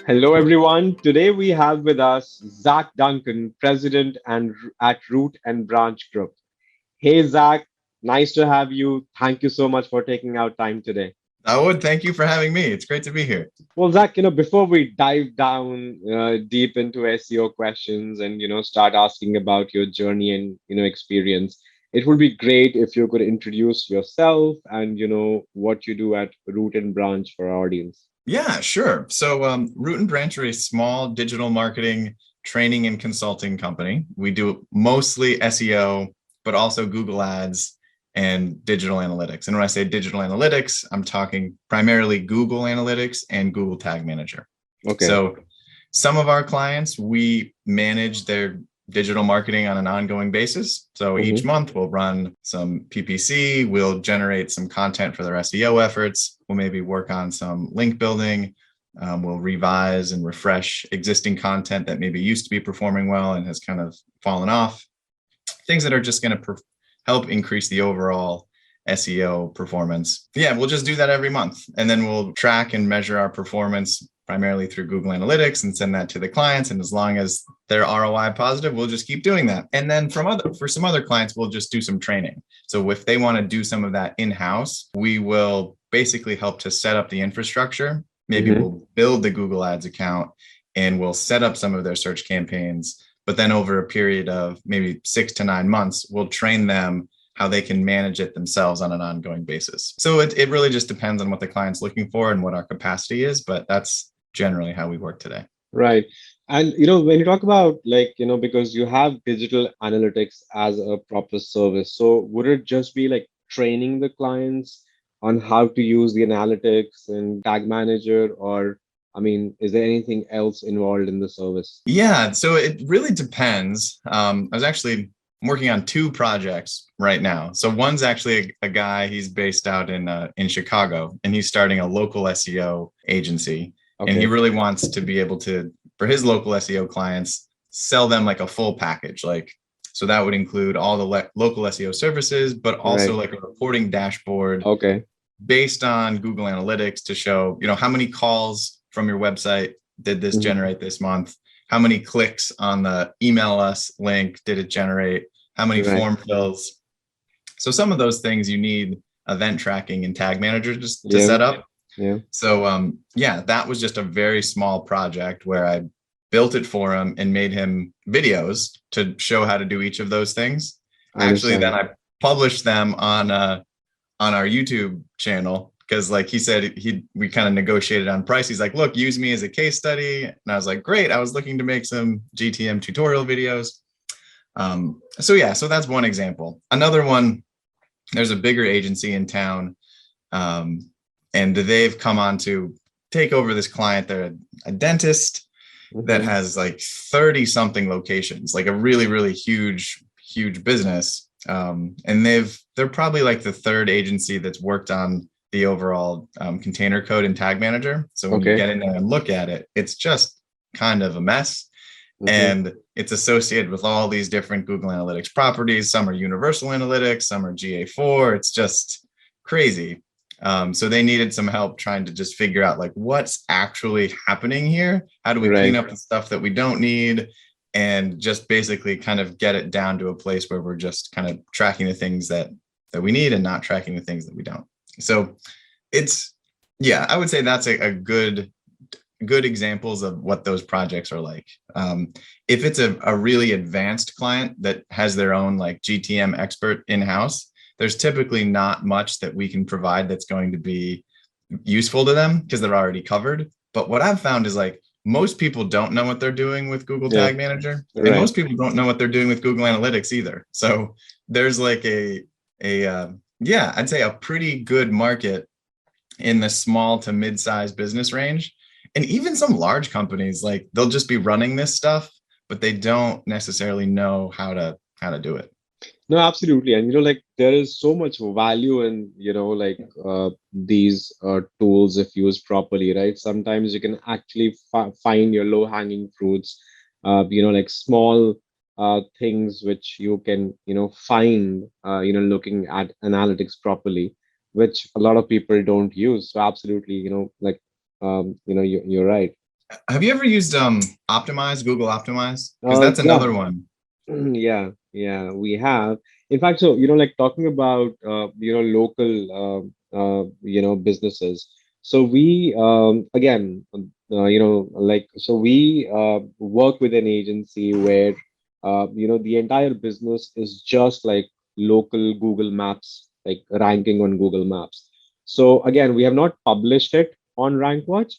Hello, everyone. Today we have with us Zack Duncan, President at Root and Branch Group. Hey, Zack, nice to have you. Thank you so much for taking out time today. Dawood, thank you for having me. It's great to be here. Well, Zack, before we dive down deep into SEO questions and start asking about your journey and experience, it would be great if you could introduce yourself and what you do at Root and Branch for our audience. Yeah, sure. So, Root and Branch are a small digital marketing training and consulting company. We do mostly SEO, but also Google Ads and digital analytics. And when I say digital analytics, I'm talking primarily Google Analytics and Google Tag Manager. Okay. So, some of our clients, we manage their digital marketing on an ongoing basis. So each month we'll run some PPC, we'll generate some content for their SEO efforts, we'll maybe work on some link building, we'll revise and refresh existing content that maybe used to be performing well and has kind of fallen off. Things that are just going to help increase the overall SEO performance. Yeah, we'll just do that every month. And then we'll track and measure our performance primarily through Google Analytics and send that to the clients. And as long as they're ROI positive, we'll just keep doing that. And then for some other clients, we'll just do some training. So if they want to do some of that in-house, we will basically help to set up the infrastructure. Maybe we'll build the Google Ads account and we'll set up some of their search campaigns. But then over a period of maybe 6 to 9 months, we'll train them how they can manage it themselves on an ongoing basis. So it really just depends on what the client's looking for and what our capacity is, but that's generally how we work today. Right. And when you talk about because you have digital analytics as a proper service, so would it just be like training the clients on how to use the analytics and tag manager, or I mean, is there anything else involved in the service? Yeah, so it really depends. I was actually working on 2 projects right now. So one's actually a guy, he's based out in Chicago, and he's starting a local SEO agency. And he really wants to be able to, for his local SEO clients, sell them like a full package. So that would include all the local SEO services, but also like a reporting dashboard based on Google Analytics to show, how many calls from your website did this generate this month? How many clicks on the email us link did it generate? How many form fills? So some of those things you need event tracking and tag manager just to set up. Yeah. So that was just a very small project where I built it for him and made him videos to show how to do each of those things. Actually, then I published them on our YouTube channel because, like he said, we kind of negotiated on price. He's like, "Look, use me as a case study," and I was like, "Great." I was looking to make some GTM tutorial videos. So that's one example. Another one, there's a bigger agency in town. And they've come on to take over this client. They're a dentist that has like 30 something locations, like a really, really huge business. And they're probably like the 3rd agency that's worked on the overall container code and tag manager. So when you get in there and look at it, it's just kind of a mess. And it's associated with all these different Google Analytics properties. Some are universal analytics, some are GA4. It's just crazy. So they needed some help trying to just figure out like what's actually happening here. How do we clean up the stuff that we don't need and just basically kind of get it down to a place where we're just kind of tracking the things that we need and not tracking the things that we don't. So I would say that's a good examples of what those projects are like. If it's a really advanced client that has their own like GTM expert in-house, there's typically not much that we can provide that's going to be useful to them because they're already covered. But what I've found is like most people don't know what they're doing with Google Tag Manager, and most people don't know what they're doing with Google Analytics either. So there's like I'd say a pretty good market in the small to mid-sized business range. And even some large companies, like they'll just be running this stuff, but they don't necessarily know how to do it. No, absolutely. And there is so much value in these tools if used properly, right? Sometimes you can actually find your low-hanging fruits, like small things which you can find looking at analytics properly, which a lot of people don't use. So absolutely, you're right. Have you ever used Optimize, Google Optimize? Because that's Yeah. another one. Yeah, yeah, we have. In fact, so like talking about local businesses. So we again like so we work with an agency where the entire business is just like local Google Maps, like ranking on Google Maps. So again, we have not published it on RankWatch,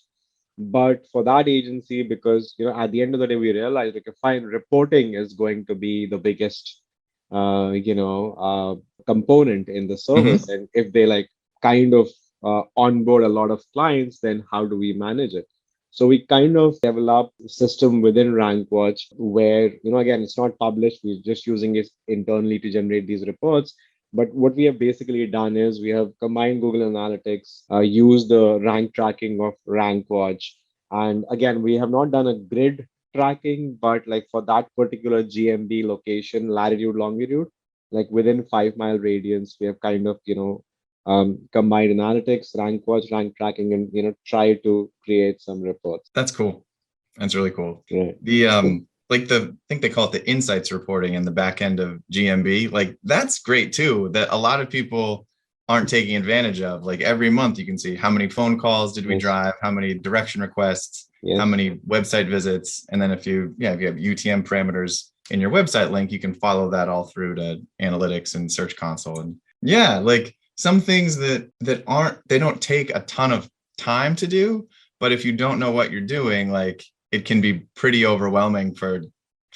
but for that agency, because at the end of the day, we realized like, fine, reporting is going to be the biggest component in the Hmm. service. And if they like kind of onboard a lot of clients, then how do we manage it? So we kind of developed a system within RankWatch where, again, it's not published. We're just using it internally to generate these reports. But what we have basically done is we have combined Google Analytics, used the rank tracking of RankWatch. And again, we have not done a grid tracking, but like for that particular GMB location, latitude, longitude, like within 5 mile radius, we have kind of, combined analytics, rank watch, rank tracking, and, try to create some reports. That's cool. That's really cool. Right. The like I think they call it the insights reporting in the back end of GMB. Like that's great too. That a lot of people aren't taking advantage of. Like every month you can see how many phone calls did we Yes. drive, how many direction requests, how Yes. many website visits, and then if you have UTM parameters in your website link, you can follow that all through to analytics and Search Console. And yeah, like some things that aren't they don't take a ton of time to do, but if you don't know what you're doing, like it can be pretty overwhelming for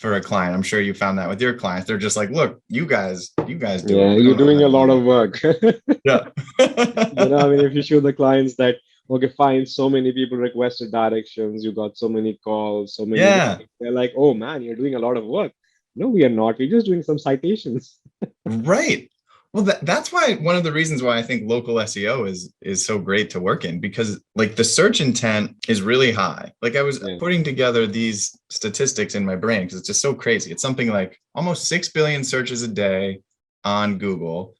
a client. I'm sure you found that with your clients. They're just like, look, you guys do it. Yeah, We you're don't know doing how a to lot do of work. that. I mean, Yeah. if you show the clients that, okay, fine, so many people requested directions, you got so many calls, so many Yeah. visits, they're like, oh man, you're doing a lot of work. No, we are not. We're just doing some citations. Right. Well, that's why one of the reasons why I think local SEO is so great to work in, because like the search intent is really high. Like I was Yeah. putting together these statistics in my brain because it's just so crazy. It's something like almost 6 billion searches a day on Google,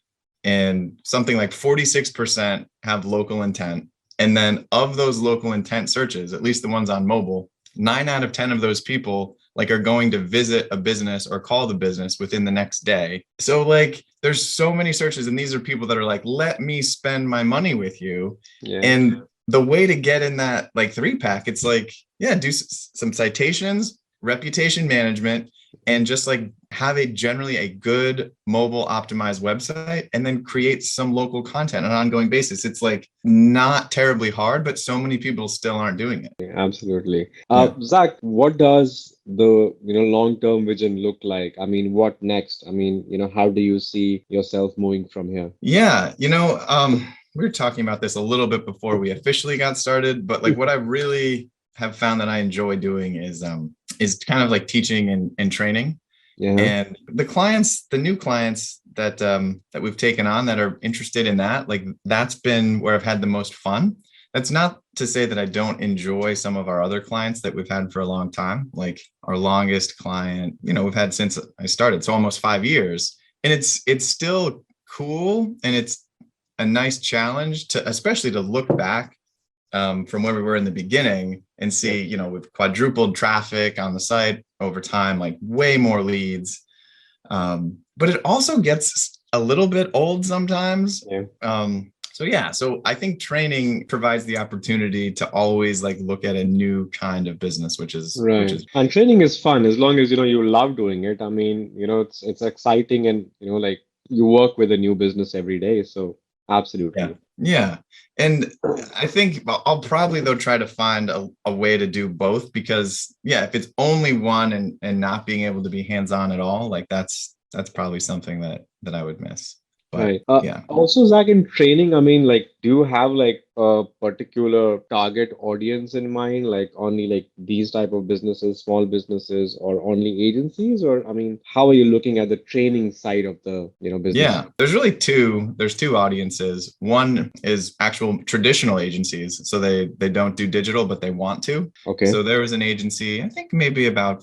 and something like 46% have local intent. And then of those local intent searches, at least the ones on mobile, 9 out of 10 of those people like are going to visit a business or call the business within the next day. So like there's so many searches, and these are people that are like, let me spend my money with you. Yeah. And the way to get in that like 3 pack, it's like, yeah, do some citations, reputation management, and just like have a generally a good mobile optimized website, and then create some local content on an ongoing basis. It's like not terribly hard, but so many people still aren't doing it. Absolutely. Yeah. Zach, what does the long-term vision look like? I mean, what next? I mean, how do you see yourself moving from here? Yeah, we were talking about this a little bit before we officially got started, but like what I really have found that I enjoy doing is kind of like teaching and training. Yeah. And the new clients that we've taken on that are interested in that, like that's been where I've had the most fun. That's not to say that I don't enjoy some of our other clients that we've had for a long time. Like our longest client, we've had since I started, so almost 5 years. And it's still cool, and it's a nice challenge to, especially to look back from where we were in the beginning and Yeah. see, we've quadrupled traffic on the site over time, like way more leads. But it also gets a little bit old sometimes. Yeah. So yeah, so I think training provides the opportunity to always like look at a new kind of business, which Right. is And training is fun as long as you love doing it. I mean, it's exciting, and like you work with a new business every day. So yeah, absolutely. yeah. And I think I'll probably though try to find a way to do both, because yeah, if it's only one and not being able to be hands-on at all, like that's probably something that I would miss. But Right. yeah. Also, Zach, in training, I mean, like, do you have like a particular target audience in mind, like only like these type of businesses, small businesses, or only agencies? Or, I mean, how are you looking at the training side of the, business? Yeah, there's two audiences. One is actual traditional agencies. So they don't do digital, but they want to. Okay. So there was an agency, I think maybe about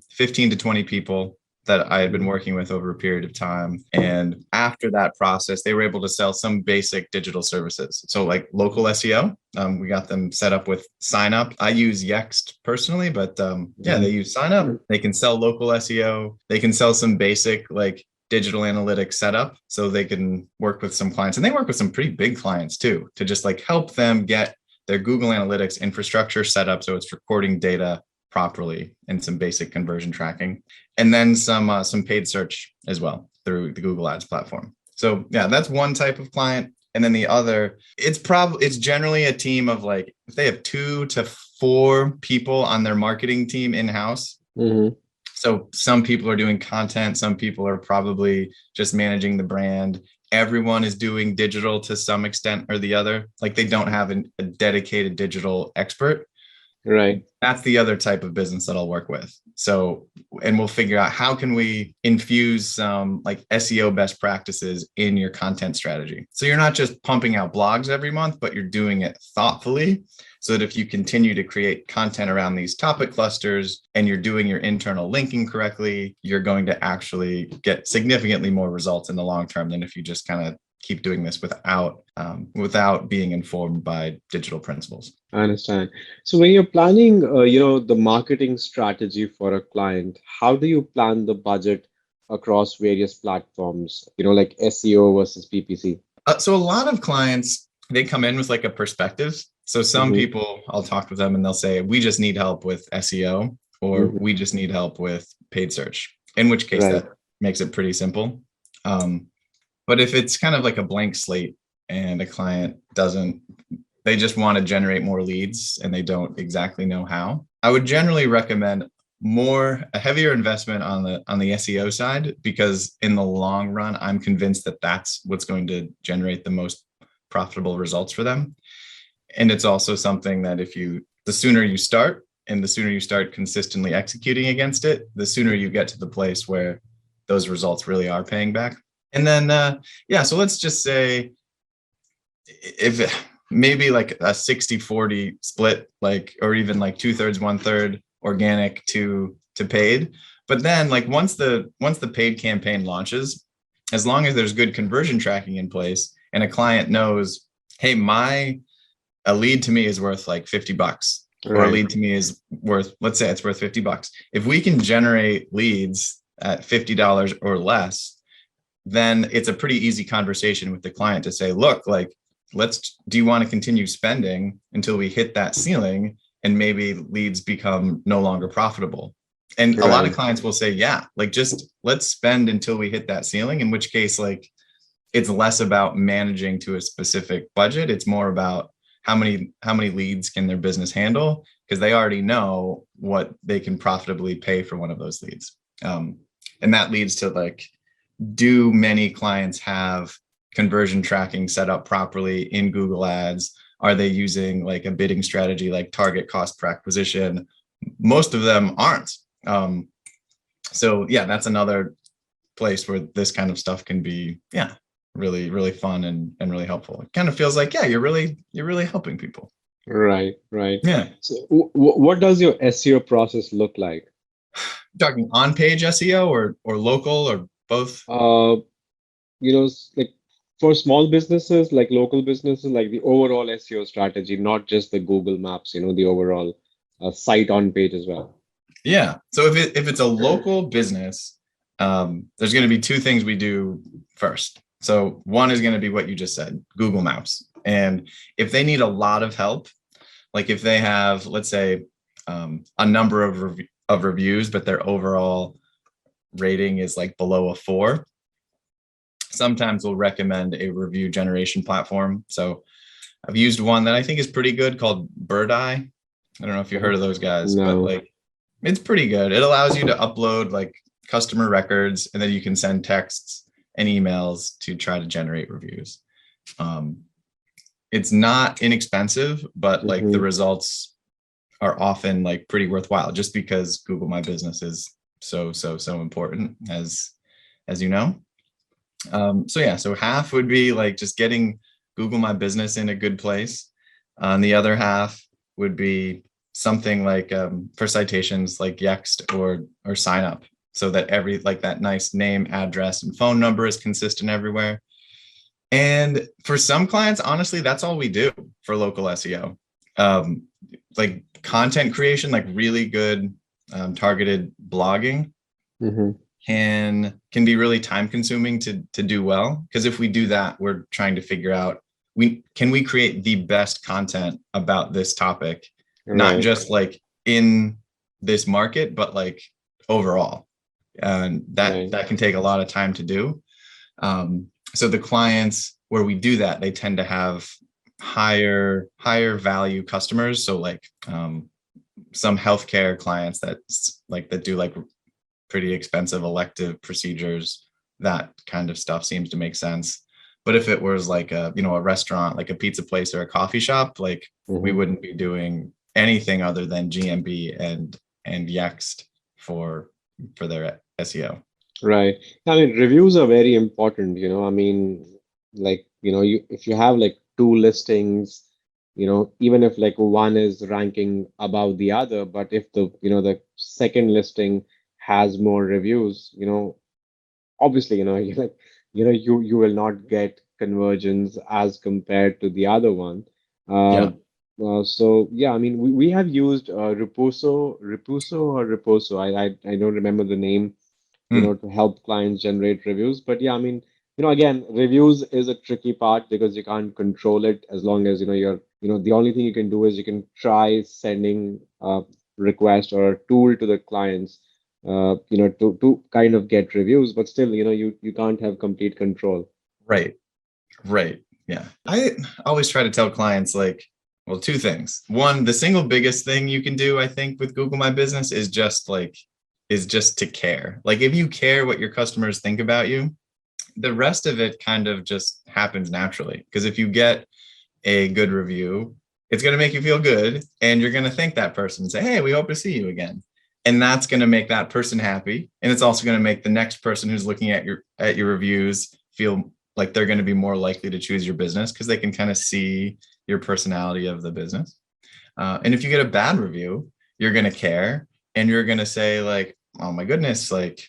15 to 20 people that I had been working with over a period of time. And after that process, they were able to sell some basic digital services. So like local SEO, we got them set up with sign up. I use Yext personally, but yeah, they use sign up. They can sell local SEO. They can sell some basic like digital analytics setup, so they can work with some clients, and they work with some pretty big clients too, to just like help them get their Google Analytics infrastructure set up so it's recording data properly and some basic conversion tracking, and then some paid search as well through the Google Ads platform. So yeah, that's one type of client. And then the other, it's generally a team of like, if they have 2 to 4 people on their marketing team in-house. Mm-hmm. So some people are doing content, some people are probably just managing the brand. Everyone is doing digital to some extent or the other. Like they don't have a dedicated digital expert. Right. That's the other type of business that I'll work with. So, and we'll figure out how can we infuse some like SEO best practices in your content strategy. So you're not just pumping out blogs every month, but you're doing it thoughtfully, so that if you continue to create content around these topic clusters and you're doing your internal linking correctly, you're going to actually get significantly more results in the long term than if you just kind of keep doing this without being informed by digital principles. I understand. So when you're planning, the marketing strategy for a client, how do you plan the budget across various platforms, like SEO versus PPC? So a lot of clients, they come in with like a perspective. So some people, I'll talk with them and they'll say, we just need help with SEO, or we just need help with paid search, in which case that makes it pretty simple. But if it's kind of like a blank slate and a client they just want to generate more leads and they don't exactly know how, I would generally recommend a heavier investment on the SEO side, because in the long run, I'm convinced that that's what's going to generate the most profitable results for them. And it's also something that the sooner you start and the sooner you start consistently executing against it, the sooner you get to the place where those results really are paying back. And then, so let's just say if maybe like a 60-40 split, like, or even like 2/3, 1/3 organic to paid. But then like once the paid campaign launches, as long as there's good conversion tracking in place and a client knows, hey, a lead to me is worth like $50, or a lead to me is worth, let's say it's worth $50. If we can generate leads at $50 or less, then it's a pretty easy conversation with the client to say, look, like, do you want to continue spending until we hit that ceiling and maybe leads become no longer profitable? And a lot of clients will say, yeah, like just let's spend until we hit that ceiling, in which case, like, it's less about managing to a specific budget. It's more about how many leads can their business handle, because they already know what they can profitably pay for one of those leads. And that leads to like, do many clients have conversion tracking set up properly in Google Ads? Are they using like a bidding strategy like target cost per acquisition? Most of them aren't. So yeah, that's another place where this kind of stuff can be, really, really fun and really helpful. It kind of feels like, you're really helping people. Right. Yeah. So what does your SEO process look like? Talking on-page SEO or local or both? Like for small businesses, like local businesses, like the overall SEO strategy, not just the Google Maps, the overall site on page as well. Yeah. So if it's a local business, there's going to be 2 things we do first. So one is going to be what you just said, Google Maps. And if they need a lot of help, like if they have, let's say, a number of reviews, but their overall rating is like below a 4, sometimes we'll recommend a review generation platform. So I've used one that I think is pretty good called Bird Eye. I don't know if you've heard of those guys, but like it's pretty good. It allows you to upload like customer records, and then you can send texts and emails to try to generate reviews. It's not inexpensive, but like the results are often like pretty worthwhile, just because Google My Business is so important, as you know. So half would be like just getting Google My Business in a good place. And the other half would be something like for citations like Yext or sign up. so that that nice name, address, and phone number is consistent everywhere. And for some clients, honestly, that's all we do for local SEO. Like content creation, like really good targeted blogging Mm-hmm. can be really time consuming to do well. Because if we do that, we're trying to figure out can we create the best content about this topic, not Right. just like in this market, but like overall. And Right. that can take a lot of time to do. So the clients where we do that, they tend to have higher value customers. So like some healthcare clients that do like pretty expensive elective procedures, that kind of stuff seems to make sense. But if it was like a restaurant, like a pizza place or a coffee shop, like we Mm-hmm. wouldn't be doing anything other than GMB and Yext for their SEO. Right. I mean, reviews are very important, I mean, like, if you have like two listings, even if like one is ranking above the other, but if the second listing has more reviews, obviously, you like, you will not get conversions as compared to the other one. Uh, Yeah. so yeah, I mean, we have used Reposo. I don't remember the name, Hmm. to help clients generate reviews. But yeah, I mean, again, reviews is a tricky part because you can't control it as long as, the only thing you can do is you can try sending a request or a tool to the clients, to kind of get reviews, but still, you can't have complete control. Right. Right. Yeah. I always try to tell clients like, well, two things. One, the single biggest thing you can do, I think, with Google My Business is just to care. Like if you care what your customers think about you, the rest of it kind of just happens naturally. Because if you get a good review, it's going to make you feel good and you're going to thank that person and say, hey, we hope to see you again. And that's going to make that person happy. And it's also going to make the next person who's looking at your reviews feel like they're going to be more likely to choose your business because they can kind of see your personality of the business. And if you get a bad review, you're going to care and you're going to say like, oh my goodness, like,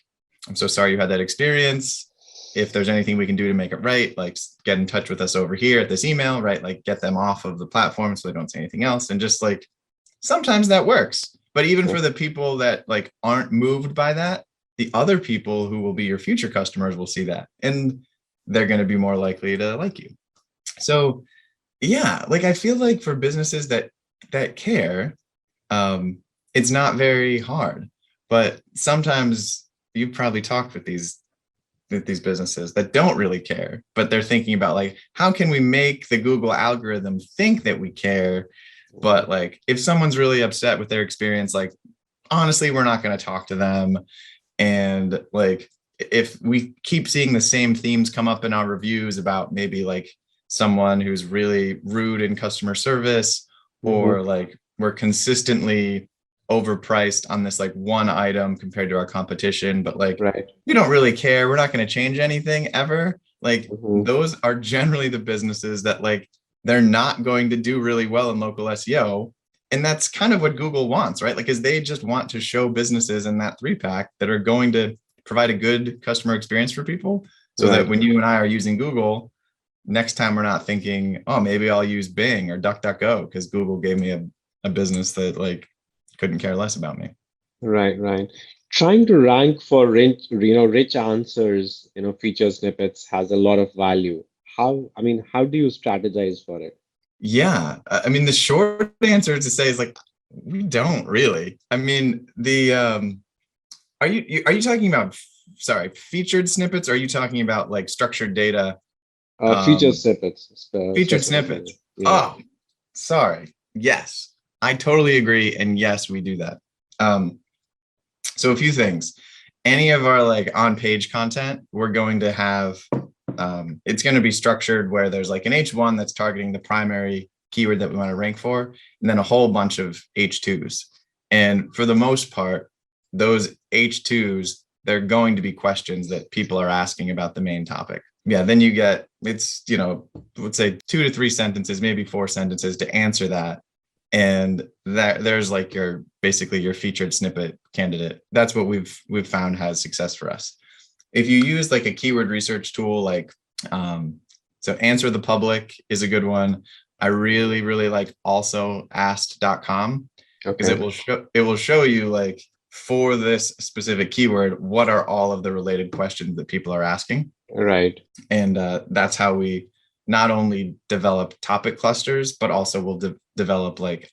I'm so sorry you had that experience. If there's anything we can do to make it right, like get in touch with us over here at this email, right? Like get them off of the platform so they don't say anything else. And just like, sometimes that works. But even Yeah. for the people that like aren't moved by that, the other people who will be your future customers will see that and they're going to be more likely to like you. So yeah, like I feel like for businesses that care, it's not very hard. But sometimes you've probably talked with these businesses that don't really care, but they're thinking about like, how can we make the Google algorithm think that we care? But like, if someone's really upset with their experience, like, honestly, we're not going to talk to them. And like, if we keep seeing the same themes come up in our reviews about maybe like someone who's really rude in customer service, or Mm-hmm. like we're consistently overpriced on this like one item compared to our competition, but like Right. we don't really care. We're not going to change anything ever. Like Mm-hmm. those are generally the businesses that like they're not going to do really well in local SEO. And that's kind of what Google wants, right? Like, because they just want to show businesses in that 3-pack that are going to provide a good customer experience for people so that Right. when you and I are using Google, next time we're not thinking, oh, maybe I'll use Bing or DuckDuckGo because Google gave me a business that like couldn't care less about me. Right. Right. Trying to rank for rich answers, feature snippets has a lot of value. How do you strategize for it? Yeah. I mean, the short answer to say is like, we don't really. I mean, are you talking about, sorry, featured snippets? Or are you talking about like structured data, Feature um, snippets featured specifically. snippets? Yeah. Oh, sorry. Yes, I totally agree. And yes, we do that. Um, so a few things. Any of our like on page content, we're going to have, it's going to be structured where there's like an H1 that's targeting the primary keyword that we want to rank for, and then a whole bunch of H2s. And for the most part, those H2s, they're going to be questions that people are asking about the main topic. Yeah, then you get, it's, let's say 2 to 3 sentences, maybe 4 sentences to answer that. And that there's like your basically your featured snippet candidate. That's what we've found has success for us. If you use like a keyword research tool, like so Answer the Public is a good one. I really, really like also asked.com, because it will show you like for this specific keyword, what are all of the related questions that people are asking. Right. And that's how we not only develop topic clusters, but also we'll develop like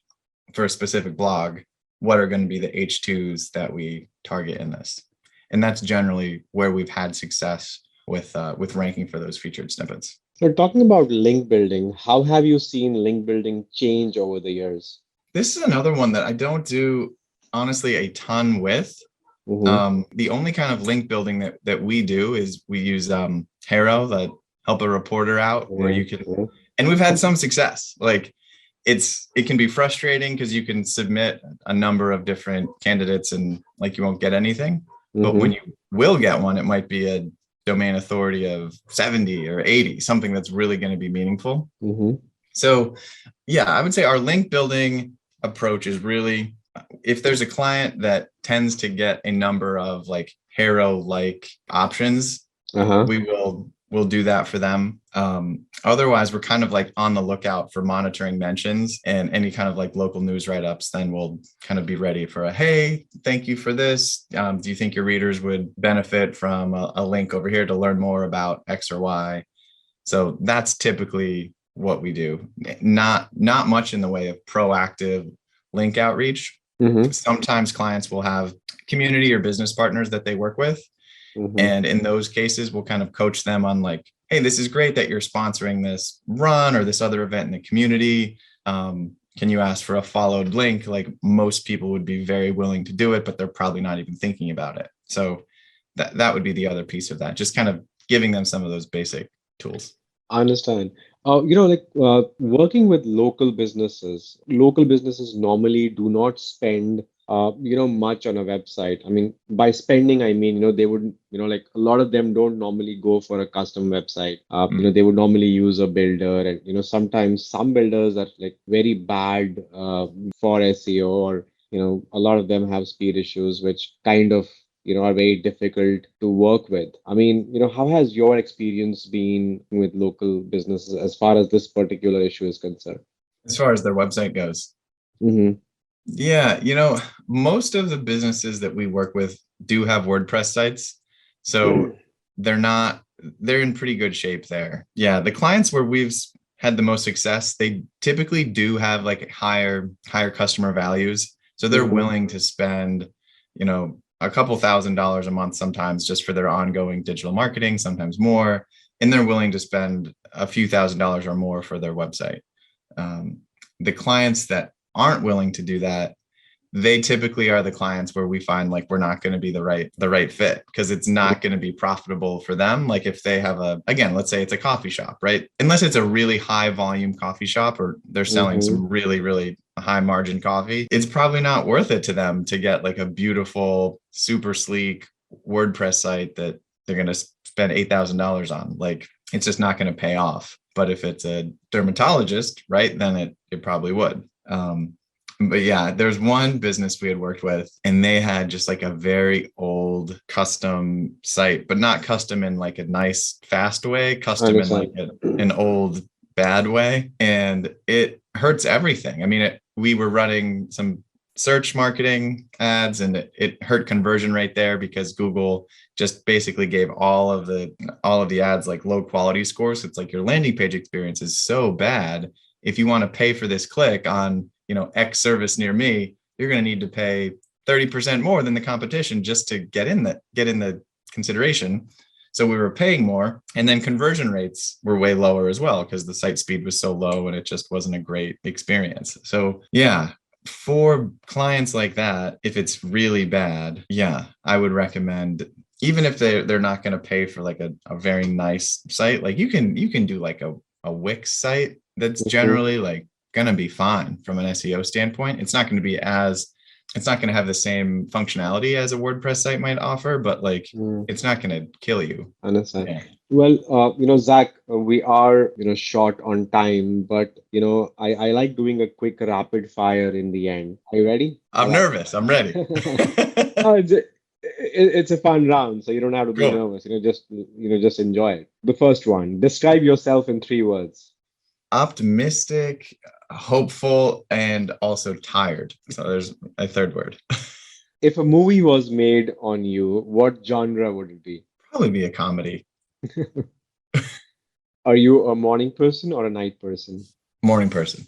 for a specific blog, what are going to be the H2s that we target in this. And that's generally where we've had success with ranking for those featured snippets. So talking about link building, how have you seen link building change over the years? This is another one that I don't do, honestly, a ton with. The only kind of link building that we do is we use Haro, that help a reporter out, where you can, and we've had some success. Like it can be frustrating because you can submit a number of different candidates and like you won't get anything. But when you will get one, it might be a domain authority of 70 or 80, something that's really going to be meaningful. So yeah, I would say our link building approach is really, if there's a client that tends to get a number of like Haro-like options, we'll do that for them. Otherwise, we're kind of like on the lookout for monitoring mentions and any kind of like local news write-ups. Then we'll kind of be ready for a, hey, thank you for this. Do you think your readers would benefit from a link over here to learn more about X or Y? So that's typically what we do. Not much in the way of proactive link outreach. Sometimes clients will have community or business partners that they work with. And in those cases, we'll kind of coach them on like, hey, this is great that you're sponsoring this run or this other event in the community. Can you ask for a followed link? Like most people would be very willing to do it, but they're probably not even thinking about it. So that would be the other piece of that, just kind of giving them some of those basic tools. I understand. Working with local businesses normally do not spend much on a website. I mean, by spending, I mean, they would, like a lot of them don't normally go for a custom website. They would normally use a builder, and, sometimes some builders are like very bad for SEO, or, a lot of them have speed issues, which kind of, are very difficult to work with. I mean, how has your experience been with local businesses as far as this particular issue is concerned? As far as their website goes? Yeah, most of the businesses that we work with do have WordPress sites. So they're in pretty good shape there. Yeah, the clients where we've had the most success, they typically do have like higher customer values. So they're willing to spend, a couple $1,000s a month sometimes just for their ongoing digital marketing, sometimes more. And they're willing to spend a few $1,000s or more for their website. The clients that aren't willing to do that, they typically are the clients where we find like we're not going to be the right fit, because it's not going to be profitable for them. Like if they have let's say it's a coffee shop, right? Unless it's a really high volume coffee shop or they're selling some really, really high margin coffee, it's probably not worth it to them to get like a beautiful, super sleek WordPress site that they're going to spend $8,000 on. Like it's just not going to pay off. But if it's a dermatologist, right, then it probably would. But yeah, there's one business we had worked with, and they had just like a very old custom site, but not custom in like a nice, fast way, custom in like an old, bad way. And it hurts everything. I mean, we were running some search marketing ads, and it hurt conversion rate there because Google just basically gave all of the ads like low quality scores. It's like your landing page experience is so bad. If you want to pay for this click on, X service near me, you're going to need to pay 30% more than the competition just to get in the consideration. So we were paying more, and then conversion rates were way lower as well because the site speed was so low and it just wasn't a great experience. So yeah, for clients like that, if it's really bad, yeah, I would recommend, even if they're not going to pay for like a very nice site, like you can do like a Wix site that's generally like going to be fine from an SEO standpoint. It's not going to be as it's not going to have the same functionality as a WordPress site might offer, but like it's not going to kill you. Understand. Yeah. Well, Zach, we are, short on time, but, I like doing a quick rapid fire in the end. Are you ready? I'm nervous. I'm ready. No, it's a fun round, so you don't have to be Cool. nervous. Just enjoy it. The first one, describe yourself in 3 words. Optimistic, hopeful, and also tired. So there's a third word. If a movie was made on you, what genre would it be? Probably be a comedy. Are you a morning person or a night person? Morning person.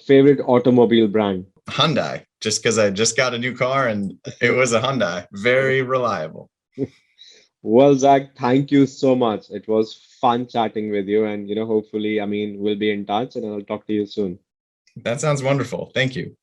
Favorite automobile brand? Hyundai, just because I just got a new car and it was a Hyundai. Very reliable. Well, Zach, thank you so much. It was fun chatting with you, and hopefully, we'll be in touch, and I'll talk to you soon. That sounds wonderful. Thank you.